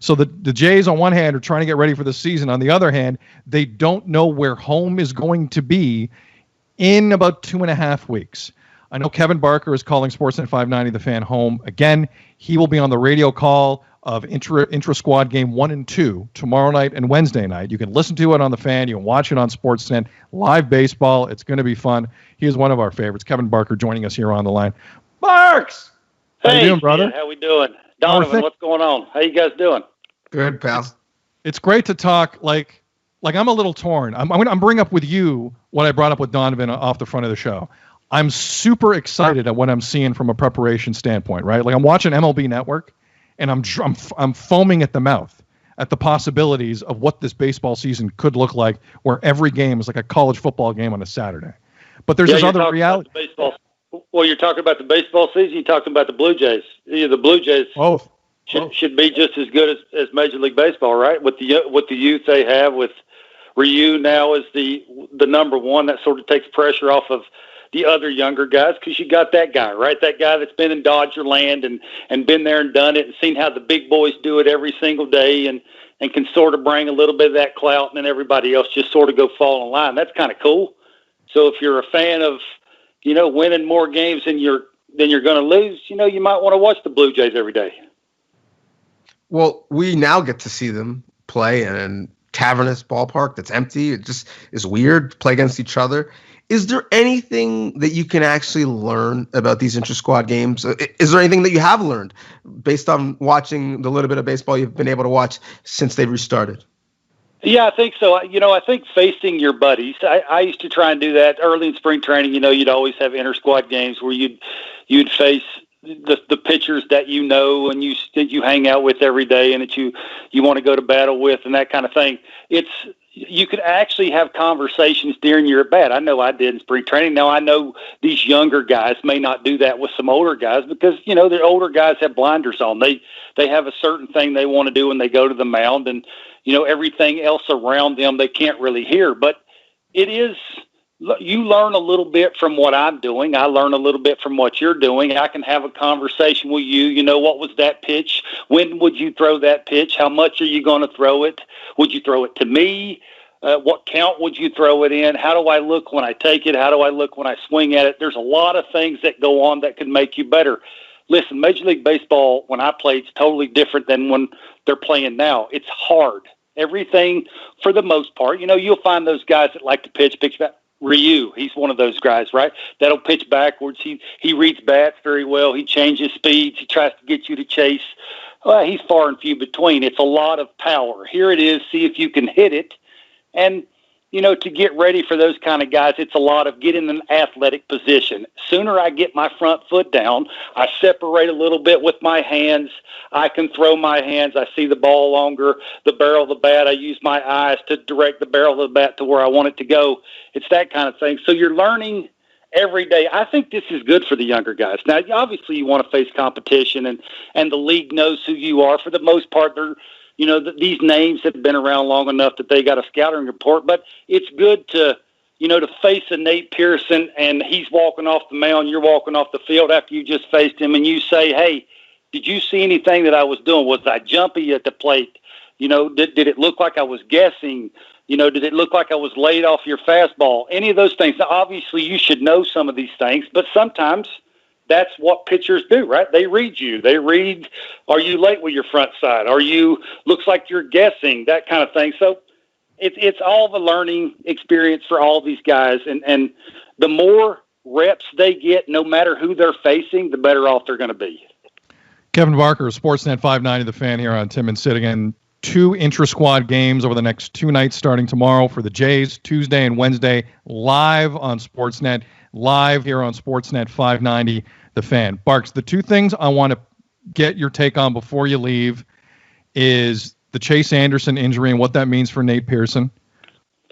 So the Jays on one hand are trying to get ready for the season. On the other hand, they don't know where home is going to be in about 2.5 weeks. I know Kevin Barker is calling Sportsnet 590 The Fan home again. He will be on the radio call of intra-squad game 1 and 2 tomorrow night and Wednesday night. You can listen to it on The Fan. You can watch it on Sportsnet. Live baseball. It's going to be fun. He is one of our favorites. Kevin Barker joining us here on the line. Barks! How you doing, brother? How we doing? Donnovan, what's going on? How you guys doing? Good, pal. It's great to talk. Like I'm a little torn. I'm going to bring up with you what I brought up with Donnovan off the front of the show. I'm super excited at what I'm seeing from a preparation standpoint, right? Like I'm watching MLB Network, and I'm foaming at the mouth at the possibilities of what this baseball season could look like, where every game is like a college football game on a Saturday. But there's this other reality. Well, you're talking about the baseball season. You're talking about the Blue Jays. The Blue Jays should be just as good as Major League Baseball, right? With the youth they have, with Ryu now as the number one, that sort of takes pressure off of the other younger guys, because you got that guy, right? That guy that's been in Dodger land and been there and done it and seen how the big boys do it every single day and can sort of bring a little bit of that clout, and then everybody else just sort of go fall in line. That's kind of cool. So if you're a fan of, winning more games than you're going to lose, you might want to watch the Blue Jays every day. Well, we now get to see them play in a cavernous ballpark that's empty. It just is weird to play against each other. Is there anything that you can actually learn about these intra-squad games? Is there anything that you have learned based on watching the little bit of baseball you've been able to watch since they've restarted? Yeah, I think so. I think facing your buddies. I used to try and do that early in spring training. You'd always have inter-squad games where you'd face the pitchers that and you hang out with every day and that you want to go to battle with and that kind of thing. You could actually have conversations during your at-bat. I know I did in spring training. Now, I know these younger guys may not do that with some older guys because, the older guys have blinders on. They have a certain thing they want to do when they go to the mound, and, everything else around them they can't really hear. But you learn a little bit from what I'm doing. I learn a little bit from what you're doing. I can have a conversation with you. What was that pitch? When would you throw that pitch? How much are you going to throw it? Would you throw it to me? What count would you throw it in? How do I look when I take it? How do I look when I swing at it? There's a lot of things that go on that can make you better. Listen, Major League Baseball, when I played, it's totally different than when they're playing now. It's hard. Everything, for the most part, you'll find those guys that like to pitch back. Ryu, he's one of those guys, right? That'll pitch backwards. He reads bats very well. He changes speeds. He tries to get you to chase. Well, he's far and few between. It's a lot of power. Here it is. See if you can hit it. And, to get ready for those kind of guys, it's a lot of get in an athletic position. Sooner I get my front foot down, I separate a little bit with my hands. I can throw my hands. I see the ball longer. The barrel of the bat, I use my eyes to direct the barrel of the bat to where I want it to go. It's that kind of thing. So you're learning every day. I think this is good for the younger guys. Now, obviously, you want to face competition, and the league knows who you are. For the most part, they're these names have been around long enough that they got a scouting report, but it's good to face a Nate Pearson and he's walking off the mound, you're walking off the field after you just faced him, and you say, hey, did you see anything that I was doing? Was I jumpy at the plate? Did it look like I was guessing? Did it look like I was laid off your fastball? Any of those things. Now, obviously, you should know some of these things, but sometimes that's what pitchers do, right? They read you. They read, are you late with your front side? Looks like you're guessing, that kind of thing. So it's all the learning experience for all these guys. And the more reps they get, no matter who they're facing, the better off they're going to be. Kevin Barker, Sportsnet 590, The Fan here on Tim and Sid again. 2 intra-squad games over the next 2 nights starting tomorrow for the Jays, Tuesday and Wednesday, live on Sportsnet, live here on Sportsnet 590, The Fan. Barks, the 2 things I want to get your take on before you leave is the Chase Anderson injury and what that means for Nate Pearson.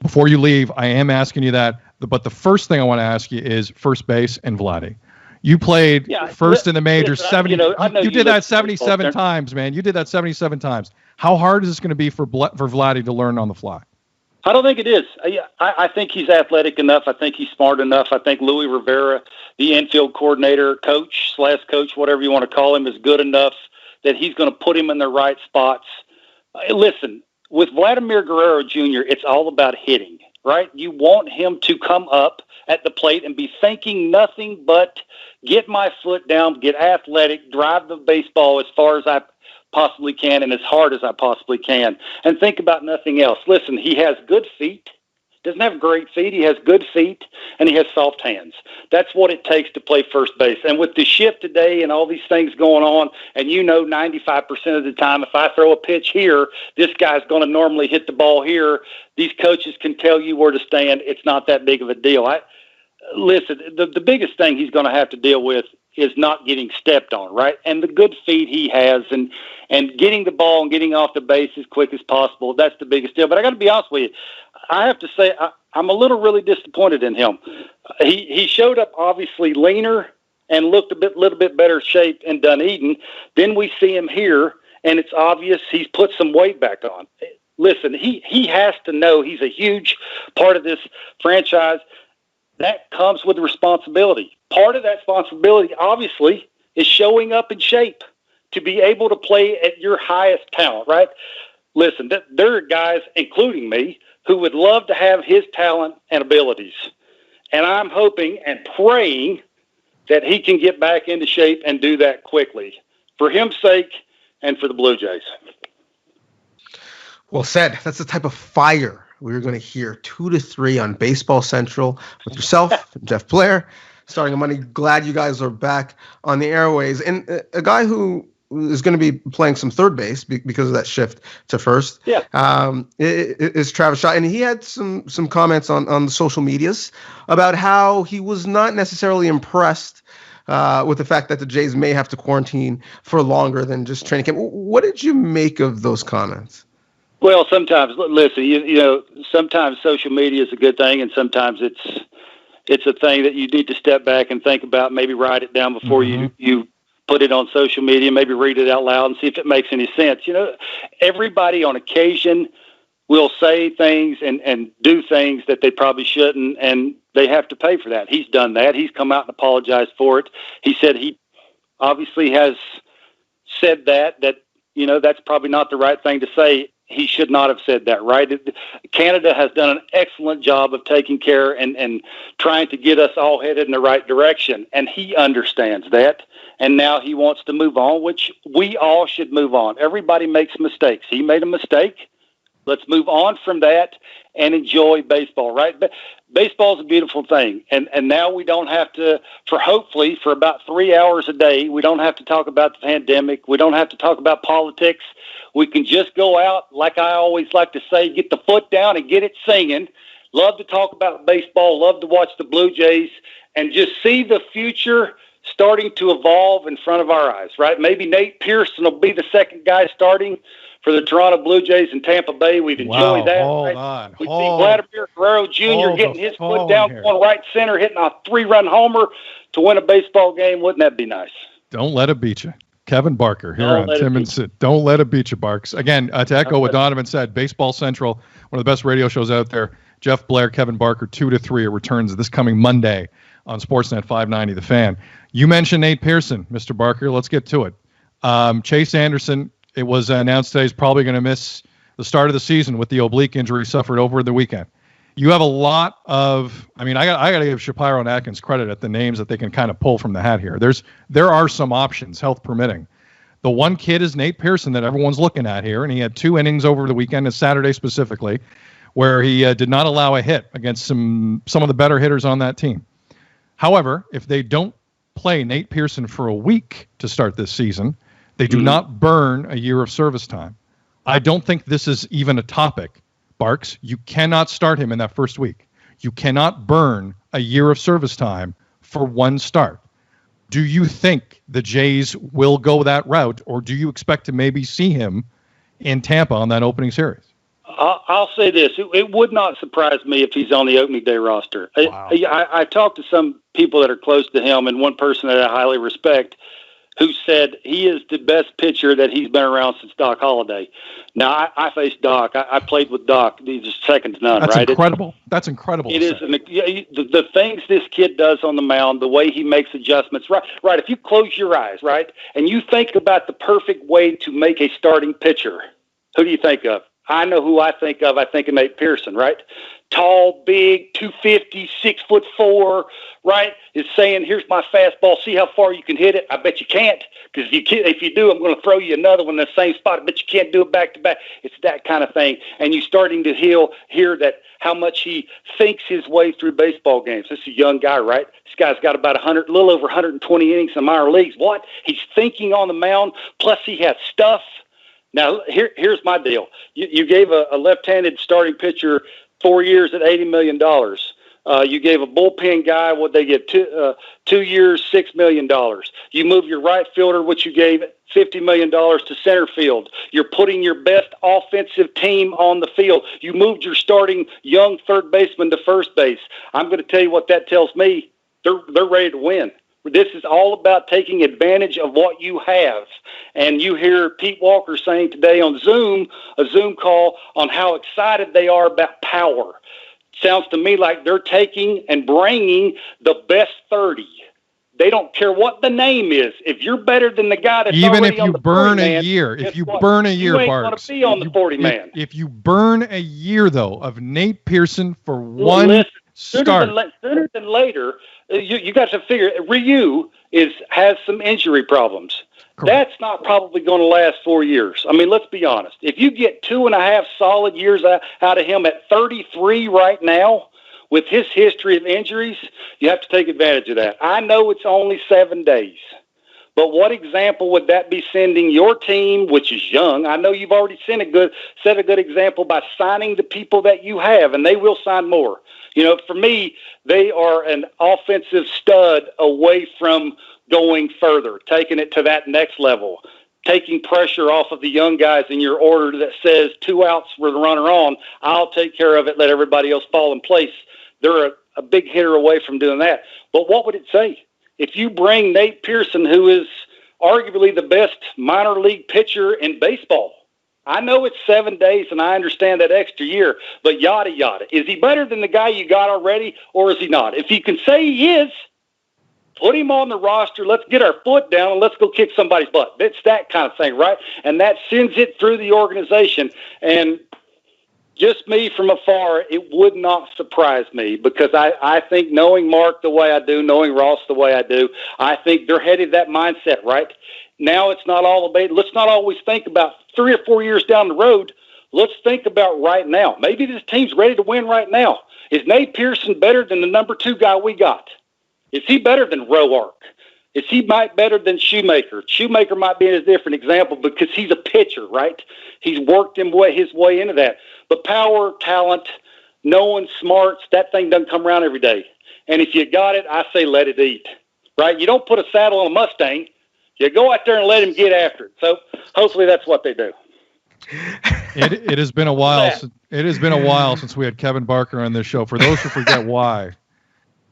Before you leave, I am asking you that, but the first thing I want to ask you is first base and Vladdy. You played first in the majors. You did that 77 times, man. You did that 77 times. How hard is this going to be for Vladdy to learn on the fly? I don't think it is. I think he's athletic enough. I think he's smart enough. I think Louis Rivera, the infield coordinator, coach, whatever you want to call him, is good enough that he's going to put him in the right spots Listen, with Vladimir Guerrero Jr., it's all about hitting, right? You want him to come up at the plate and be thinking nothing but get my foot down, get athletic, drive the baseball as far as I possibly can and as hard as I possibly can, and think about nothing else. Listen, he has good feet. Doesn't have great feet. He has good feet, and he has soft hands. That's what it takes to play first base. And with the shift today and all these things going on, and 95% of the time, if I throw a pitch here, this guy's going to normally hit the ball here. These coaches can tell you where to stand. It's not that big of a deal. Listen, the biggest thing he's going to have to deal with is not getting stepped on, right? And the good feet he has and getting the ball and getting off the base as quick as possible, that's the biggest deal. But I got to be honest with you, I have to say I'm a really disappointed in him. He showed up obviously leaner and looked little bit better shape in Dunedin. Then we see him here, and it's obvious he's put some weight back on. Listen, he has to know he's a huge part of this franchise. That comes with responsibility. Part of that responsibility, obviously, is showing up in shape to be able to play at your highest talent, right? Listen, there are guys, including me, who would love to have his talent and abilities. And I'm hoping and praying that he can get back into shape and do that quickly for his sake and for the Blue Jays. Well said. That's the type of fire we're going to hear 2 to 3 on Baseball Central with yourself, Jeff Blair, starting on Monday. Glad you guys are back on the airways. And a guy who is going to be playing some third base because of that shift to first is Travis Shaw. And he had some comments on the social medias about how he was not necessarily impressed with the fact that the Jays may have to quarantine for longer than just training camp. What did you make of those comments? Well, sometimes, listen, sometimes social media is a good thing, and sometimes it's a thing that you need to step back and think about, maybe write it down before you put it on social media, maybe read it out loud and see if it makes any sense. Everybody on occasion will say things and do things that they probably shouldn't, and they have to pay for that. He's done that. He's come out and apologized for it. He said he obviously has said that that's probably not the right thing to say. He should not have said that, right? Canada has done an excellent job of taking care and trying to get us all headed in the right direction, and he understands that, and now he wants to move on, which we all should move on. Everybody makes mistakes. He made a mistake. Let's move on from that and enjoy baseball, right? But baseball is a beautiful thing, and now we don't have to, hopefully for about 3 hours a day, we don't have to talk about the pandemic. We don't have to talk about politics. We can just go out, like I always like to say, get the foot down and get it singing. Love to talk about baseball, love to watch the Blue Jays, and just see the future starting to evolve in front of our eyes, right? Maybe Nate Pearson will be the second guy starting for the Toronto Blue Jays in Tampa Bay. We've enjoyed that. Right? We see Vladimir Guerrero Jr. getting his foot down, going right center, hitting a 3-run homer to win a baseball game. Wouldn't that be nice? Don't let it beat you. Kevin Barker here on Tim and Sid. Don't let it beat you, Barks. Again, to echo what Donnovan said, Baseball Central, one of the best radio shows out there. Jeff Blair, Kevin Barker, 2 to 3. It returns this coming Monday on Sportsnet 590 The Fan. You mentioned Nate Pearson, Mr. Barker. Let's get to it. Chase Anderson, it was announced today, is probably going to miss the start of the season with the oblique injury suffered over the weekend. You have a lot of, I got to give Shapiro and Atkins credit at the names that they can kind of pull from the hat here. There are some options, health permitting. The one kid is Nate Pearson that everyone's looking at here, and he had 2 innings over the weekend, and Saturday specifically, where he did not allow a hit against some of the better hitters on that team. However, if they don't play Nate Pearson for a week to start this season, they do not burn a year of service time. I don't think this is even a topic. Barks, you cannot start him in that first week. You cannot burn a year of service time for one start. Do you think the Jays will go that route, or do you expect to maybe see him in Tampa on that opening series? I'll say this. It would not surprise me if he's on the opening day roster. Wow. I talked to some people that are close to him, and one person that I highly respect who said he is the best pitcher that he's been around since Doc Holliday. Now, I faced Doc. I played with Doc. He's second to none, That's right? Incredible. That's incredible. It is. The things this kid does on the mound, the way he makes adjustments, right? If you close your eyes, right, and you think about the perfect way to make a starting pitcher, Who do you think of? I know who I think of. I think of Nate Pearson, right? Tall, big, 250, 6'4", right? Is saying, here's my fastball. See how far you can hit it. I bet you can't, because if you do, I'm going to throw you another one in the same spot. I bet you can't do it back to back. It's that kind of thing. And you're starting to hear that how much he thinks his way through baseball games. This is a young guy, right? This guy's got about a little over 120 innings in minor leagues. What? He's thinking on the mound. Plus, he has stuff. Now, here's my deal. You gave a left-handed starting pitcher 4 years at $80 million. You gave a bullpen guy, what they get, 2 years, $6 million. You move your right fielder, which you gave $50 million to center field. You're putting your best offensive team on the field. You moved your starting young third baseman to first base. I'm going to tell you what that tells me. They're ready to win. This is all about taking advantage of what you have. And you hear Pete Walker saying today on a Zoom call, on how excited they are about power. Sounds to me like they're taking and bringing the best 30. They don't care what the name is. If you're better than the guy that's even already if you on the burn 40 a man, year, if you what? burn a year, you ain't Barks, gonna be on the 40 man. If you burn a year though of Nate Pearson for one start, sooner than later, you got to figure Ryu has some injury problems. Correct. That's not probably going to last 4 years. I mean, let's be honest. If you get 2.5 solid years out of him at 33 right now, with his history of injuries, you have to take advantage of that. I know it's only 7 days, but what example would that be sending your team, which is young? I know you've already set a good example by signing the people that you have, and they will sign more. You know, for me, they are an offensive stud away from going further, taking it to that next level, taking pressure off of the young guys in your order that says 2 outs with a runner on, I'll take care of it, let everybody else fall in place. They're a big hitter away from doing that. But what would it say? If you bring Nate Pearson, who is arguably the best minor league pitcher in baseball, I know it's 7 days, and I understand that extra year, but yada, yada. Is he better than the guy you got already, or is he not? If you can say he is, put him on the roster. Let's get our foot down, and let's go kick somebody's butt. It's that kind of thing, right? And that sends it through the organization. And just me from afar, it would not surprise me, because I think, knowing Mark the way I do, knowing Ross the way I do, I think they're headed that mindset, right? Now it's not all about, let's not always think about 3 or 4 years down the road. Let's think about right now. Maybe this team's ready to win right now. Is Nate Pearson better than the number 2 guy we got? Is he better than Roark? Is he better than Shoemaker? Shoemaker might be a different example because he's a pitcher, right? He's worked his way into that. But power, talent, knowing smarts, that thing doesn't come around every day. And if you got it, I say let it eat, right? You don't put a saddle on a Mustang. You go out there and let him get after it. So hopefully that's what they do. It has been a while. It has been a while since we had Kevin Barker on this show. For those who forget why,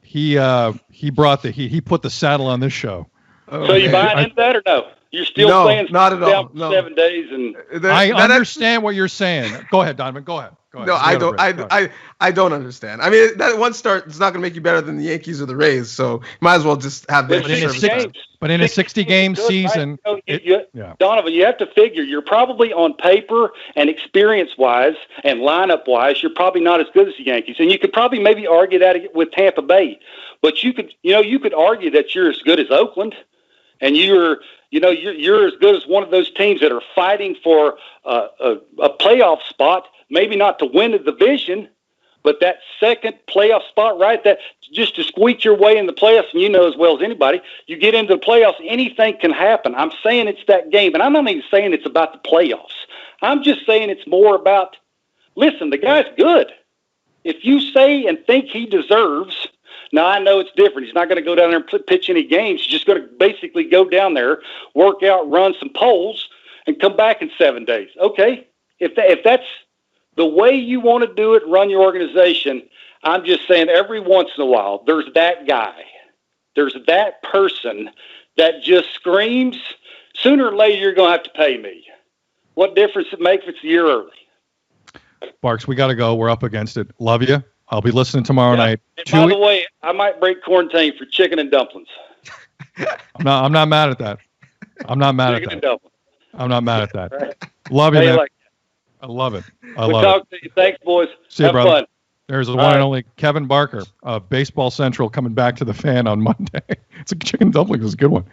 he put the saddle on this show. So you buying into that or no? You're still playing not at all. No. 7 days, and I understand what you're saying. Go ahead, Donovan. Go ahead. No, I don't. I don't understand. I mean, that one start is not going to make you better than the Yankees or the Rays. So you might as well just have the service. But in a 60-game season, right? Donovan, you have to figure you're probably on paper and experience-wise and lineup-wise, you're probably not as good as the Yankees, and you could probably maybe argue that with Tampa Bay. But you could argue that you're as good as Oakland, and you're as good as one of those teams that are fighting for a playoff spot. Maybe not to win the division, but that second playoff spot, right? That just to squeak your way in the playoffs, and you know as well as anybody, you get into the playoffs, anything can happen. I'm saying it's that game, and I'm not even saying it's about the playoffs. I'm just saying it's more about, listen, the guy's good. If you say and think he deserves, now I know it's different. He's not going to go down there and pitch any games. He's just going to basically go down there, work out, run some polls, and come back in 7 days. Okay, if that's the way you want to do it, run your organization, I'm just saying every once in a while, there's that guy. There's that person that just screams, sooner or later, you're going to have to pay me. What difference it makes if it's a year early? Barks, we got to go. We're up against it. Love you. I'll be listening tomorrow night. And by the way, I might break quarantine for chicken and dumplings. I'm not mad at that. I'm not mad at that. I'm not mad at that. Love you, man. I love it. We'll talk to you. Thanks, boys. See you, Have brother. fun. There's the one and only Kevin Barker, Baseball Central, coming back to the Fan on Monday. It's a chicken dumpling. It's a good one.